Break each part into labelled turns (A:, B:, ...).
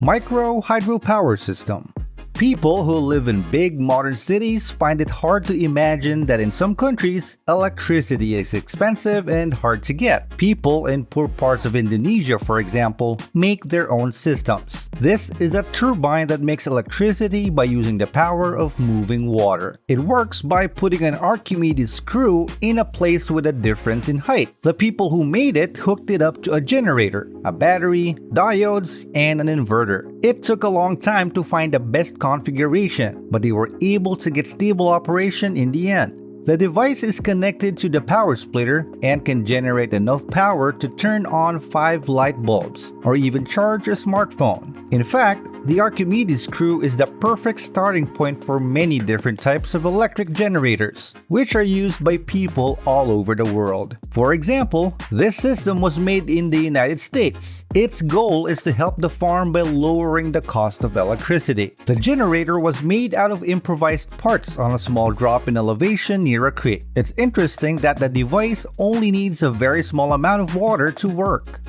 A: Microhydropower System. People who live in big modern cities find it hard to imagine that in some countries, electricity is expensive and hard to get. People in poor parts of Indonesia, for example, make their own systems. This is a turbine that makes electricity by using the power of moving water. It works by putting an Archimedes screw in a place with a difference in height. The people who made it hooked it up to a generator, a battery, diodes, and an inverter. It took a long time to find the best configuration, but they were able to get stable operation in the end. The device is connected to the power splitter and can generate enough power to turn on 5 light bulbs or even charge a smartphone. In fact, the Archimedes screw is the perfect starting point for many different types of electric generators, which are used by people all over the world. For example, this system was made in the United States. Its goal is to help the farm by lowering the cost of electricity. The generator was made out of improvised parts on a small drop in elevation near a creek. It's interesting that the device only needs a very small amount of water to work.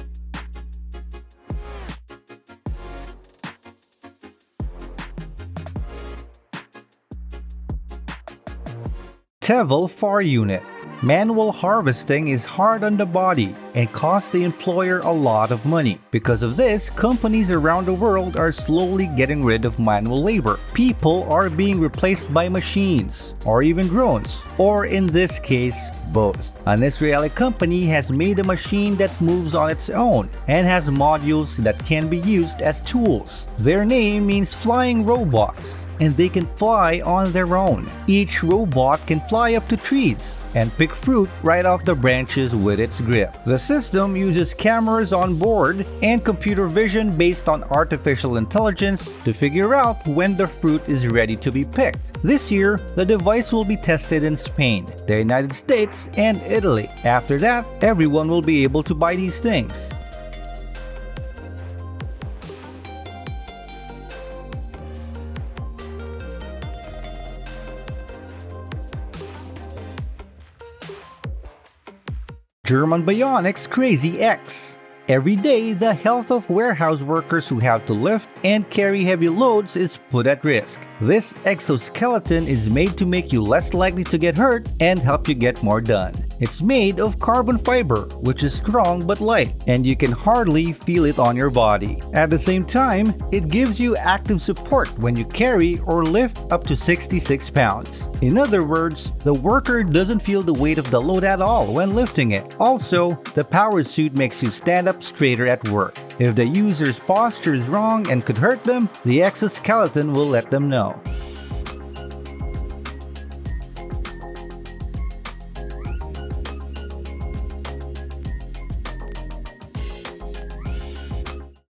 A: Tevel FAR Unit. Manual harvesting is hard on the body and costs the employer a lot of money. Because of this, companies around the world are slowly getting rid of manual labor. People are being replaced by machines, or even drones, or in this case, both. An Israeli company has made a machine that moves on its own and has modules that can be used as tools. Their name means flying robots, and they can fly on their own. Each robot can fly up to trees and pick fruit right off the branches with its grip. The system uses cameras on board and computer vision based on artificial intelligence to figure out when the fruit is ready to be picked. This year, the device will be tested in Spain, the United States, and Italy. After that, everyone will be able to buy these things. German Bionics Crazy X. Every day, the health of warehouse workers who have to lift and carry heavy loads is put at risk. This exoskeleton is made to make you less likely to get hurt and help you get more done. It's made of carbon fiber, which is strong but light, and you can hardly feel it on your body. At the same time, it gives you active support when you carry or lift up to 66 pounds. In other words, the worker doesn't feel the weight of the load at all when lifting it. Also, the power suit makes you stand up straighter at work. If the user's posture is wrong and could hurt them, the exoskeleton will let them know.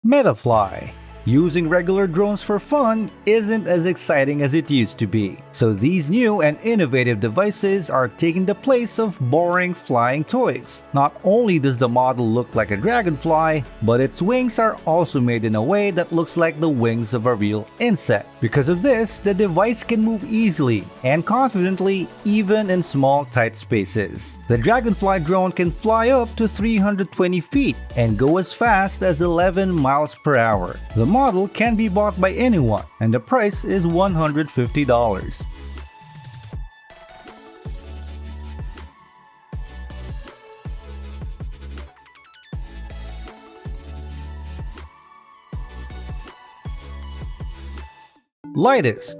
A: MetaFly. Using regular drones for fun isn't as exciting as it used to be, so these new and innovative devices are taking the place of boring flying toys. Not only does the model look like a dragonfly, but its wings are also made in a way that looks like the wings of a real insect. Because of this, the device can move easily and confidently even in small tight spaces. The Dragonfly drone can fly up to 320 feet and go as fast as 11 miles per hour. The model can be bought by anyone, and the price is $150. Lightest.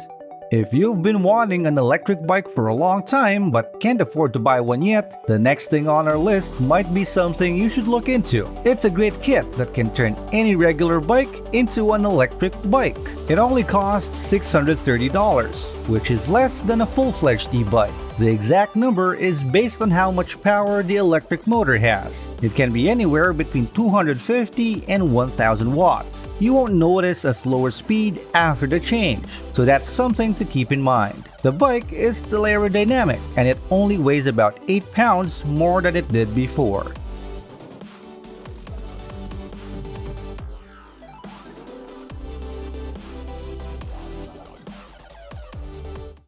A: If you've been wanting an electric bike for a long time but can't afford to buy one yet, the next thing on our list might be something you should look into. It's a great kit that can turn any regular bike into an electric bike. It only costs $630, which is less than a full-fledged e-bike. The exact number is based on how much power the electric motor has. It can be anywhere between 250 and 1000 watts. You won't notice a slower speed after the change, so that's something to keep in mind. The bike is still aerodynamic, and it only weighs about 8 pounds more than it did before.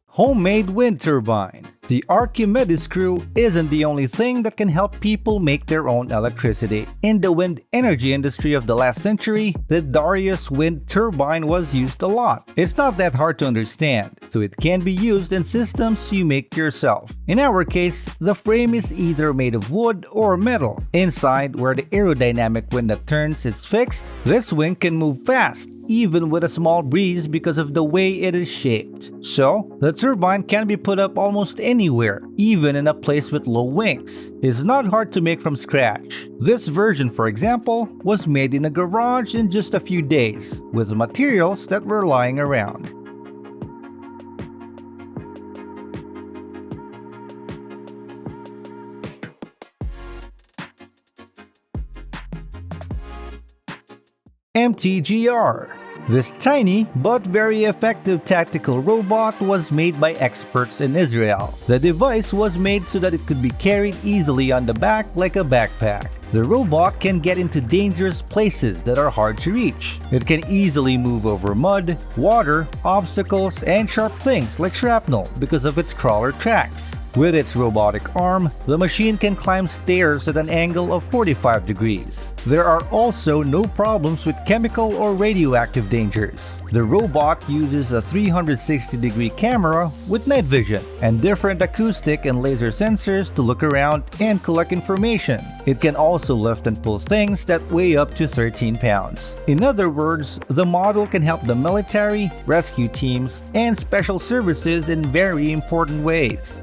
A: Homemade wind turbine. The Archimedes screw isn't the only thing that can help people make their own electricity. In the wind energy industry of the last century, the Darius wind turbine was used a lot. It's not that hard to understand, so it can be used in systems you make yourself. In our case, the frame is either made of wood or metal. Inside, where the aerodynamic wind that turns is fixed, this wing can move fast, even with a small breeze because of the way it is shaped. So, the turbine can be put up almost anywhere, even in a place with low wings. It's not hard to make from scratch. This version, for example, was made in a garage in just a few days, with materials that were lying around. MTGR. This tiny but very effective tactical robot was made by experts in Israel. The device was made so that it could be carried easily on the back like a backpack. The robot can get into dangerous places that are hard to reach. It can easily move over mud, water, obstacles, and sharp things like shrapnel because of its crawler tracks. With its robotic arm, the machine can climb stairs at an angle of 45 degrees. There are also no problems with chemical or radioactive dangers. The robot uses a 360-degree camera with night vision and different acoustic and laser sensors to look around and collect information. It can also lift and pull things that weigh up to 13 pounds. In other words, the model can help the military, rescue teams, and special services in very important ways.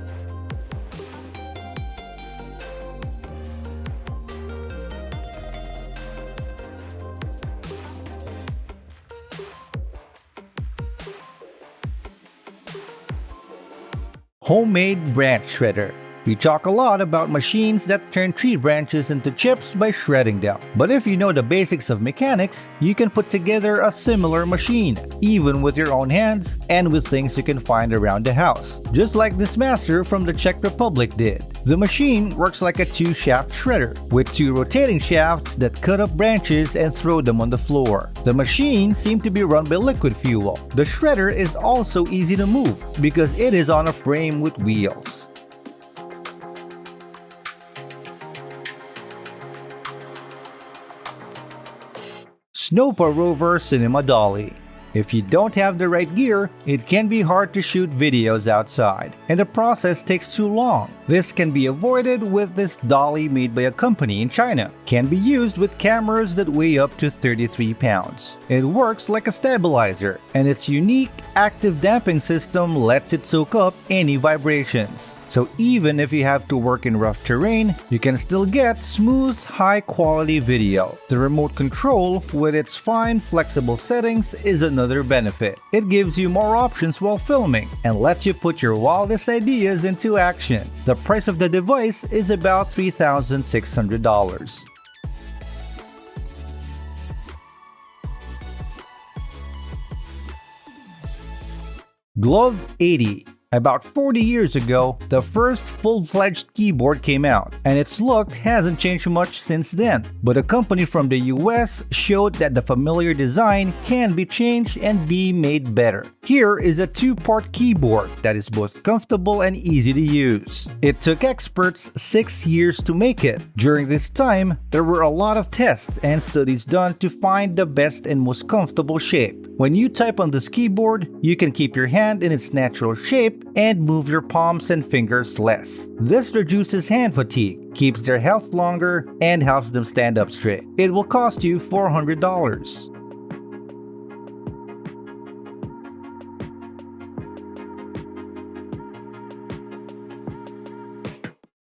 A: Homemade branch shredder. We talk a lot about machines that turn tree branches into chips by shredding them. But if you know the basics of mechanics, you can put together a similar machine, even with your own hands and with things you can find around the house, just like this master from the Czech Republic did. The machine works like a two-shaft shredder, with two rotating shafts that cut up branches and throw them on the floor. The machine seems to be run by liquid fuel. The shredder is also easy to move because it is on a frame with wheels. Snoppa Rover Cinema Dolly. If you don't have the right gear, it can be hard to shoot videos outside, and the process takes too long. This can be avoided with this dolly made by a company in China. Can be used with cameras that weigh up to 33 pounds. It works like a stabilizer, and its unique active damping system lets it soak up any vibrations. So even if you have to work in rough terrain, you can still get smooth, high-quality video. The remote control, with its fine, flexible settings, is another benefit. It gives you more options while filming and lets you put your wildest ideas into action. The price of the device is about $3,600. Glove 80. About 40 years ago, the first full-fledged keyboard came out, and its look hasn't changed much since then. But a company from the US showed that the familiar design can be changed and be made better. Here is a two-part keyboard that is both comfortable and easy to use. It took experts 6 years to make it. During this time, there were a lot of tests and studies done to find the best and most comfortable shape. When you type on this keyboard, you can keep your hand in its natural shape and move your palms and fingers less. This reduces hand fatigue, keeps their health longer, and helps them stand up straight. It will cost you $400.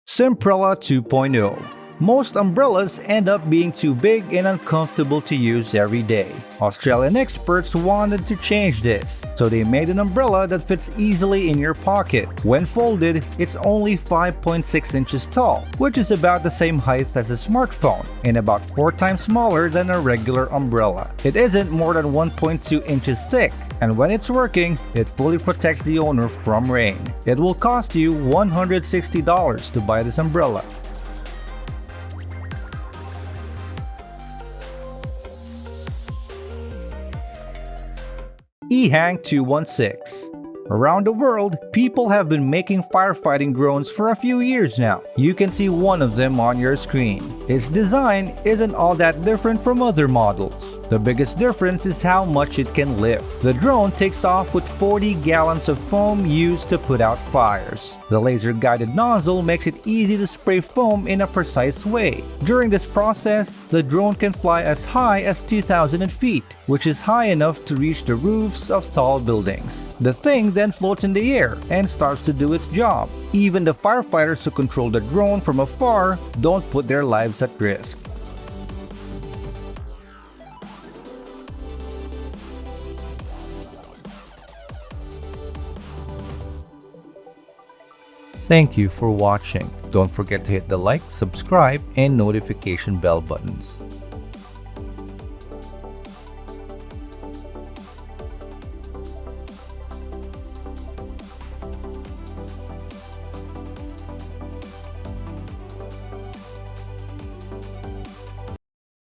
A: Simprella 2.0. Most umbrellas end up being too big and uncomfortable to use every day. Australian experts wanted to change this, so they made an umbrella that fits easily in your pocket. When folded, it's only 5.6 inches tall, which is about the same height as a smartphone and about 4 times smaller than a regular umbrella. It isn't more than 1.2 inches thick, and when it's working, it fully protects the owner from rain. It will cost you $160 to buy this umbrella. EHang 216. Around the world, people have been making firefighting drones for a few years now. You can see one of them on your screen. Its design isn't all that different from other models. The biggest difference is how much it can lift. The drone takes off with 40 gallons of foam used to put out fires. The laser-guided nozzle makes it easy to spray foam in a precise way. During this process, the drone can fly as high as 2,000 feet, which is high enough to reach the roofs of tall buildings. The thing then floats in the air and starts to do its job. Even the firefighters who control the drone from afar don't put their lives at risk. Thank you for watching. Don't forget to hit the like, subscribe, and notification bell buttons.